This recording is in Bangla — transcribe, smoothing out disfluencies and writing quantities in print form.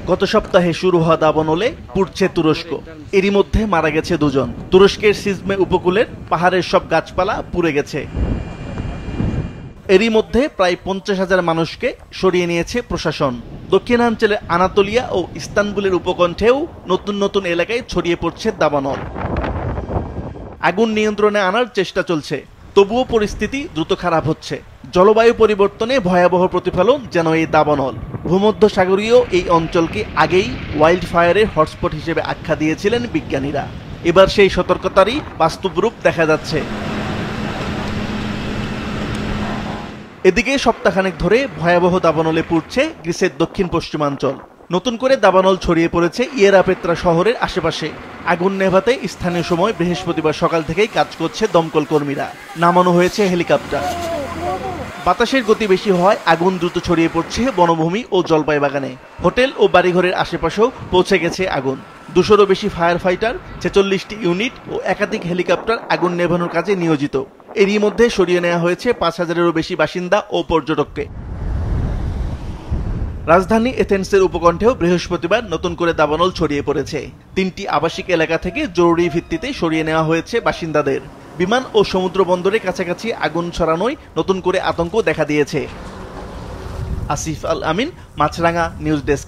গত সপ্তাহে শুরু হওয়া দাবানলে পুড়ছে তুরস্ক। এরই মধ্যে মারা গেছে 2 জন। তুরস্কের সিজমে উপকূলের পাহাড়ের সব গাছপালা পুড়ে গেছে। এরই মধ্যে প্রায় 50,000 মানুষকে সরিয়ে নিয়েছে প্রশাসন। দক্ষিণাঞ্চলের আনাতোলিয়া ও ইস্তানবুলের উপকণ্ঠেও নতুন নতুন এলাকায় ছড়িয়ে পড়ছে দাবানল। আগুন নিয়ন্ত্রণে আনার চেষ্টা চলছে, তবুও পরিস্থিতি দ্রুত খারাপ হচ্ছে। জলবায়ু পরিবর্তনে ভয়াবহ প্রতিফলন যেন এই দাবানল। ভূমধ্যসাগরীয় এই অঞ্চলকে আগেই ওয়াইল্ড ফায়ারের হটস্পট হিসেবে আখ্যা দিয়েছিলেন বিজ্ঞানীরা। এবার সেই সতর্কতারই বাস্তব রূপ দেখা যাচ্ছে। এদিকে সপ্তাহখানেক ধরে ভয়াবহ দাবানলে পুড়ছে গ্রিসের দক্ষিণ পশ্চিমাঞ্চল। নতুন করে দাবানল ছড়িয়ে পড়েছে ইয়েরাপেত্রা শহরের আশেপাশে। আগুন নেভাতে স্থানীয় সময় বৃহস্পতিবার সকাল থেকেই কাজ করছে দমকল কর্মীরা। নামানো হয়েছে হেলিকপ্টার। বাতাসের গতি বেশি হওয়ায় আগুন দ্রুত ছড়িয়ে পড়ছে বনভূমি ও জলপাই বাগানে। হোটেল ও বাড়িঘরের আশেপাশেও পৌঁছে গেছে আগুন। 200-রও বেশি ফায়ার ফাইটার, 46টি ইউনিট ও একাধিক হেলিকপ্টার আগুন নেভানোর কাজে নিয়োজিত। এরই মধ্যে সরিয়ে নেওয়া হয়েছে 5,000-এরও বেশি বাসিন্দা ও পর্যটককে। রাজধানী এথেন্সের উপকণ্ঠেও বৃহস্পতিবার নতুন করে দাবানল ছড়িয়ে পড়েছে। 3টি আবাসিক এলাকা থেকে জরুরি ভিত্তিতে সরিয়ে নেওয়া হয়েছে বাসিন্দাদের। বিমান ও সমুদ্র বন্দরের কাছাকাছি আগুন ছড়ানোয় নতুন করে আতঙ্ক দেখা দিয়েছে। আসিফ আল আমিন, মাছরাঙা নিউজ ডেস্ক।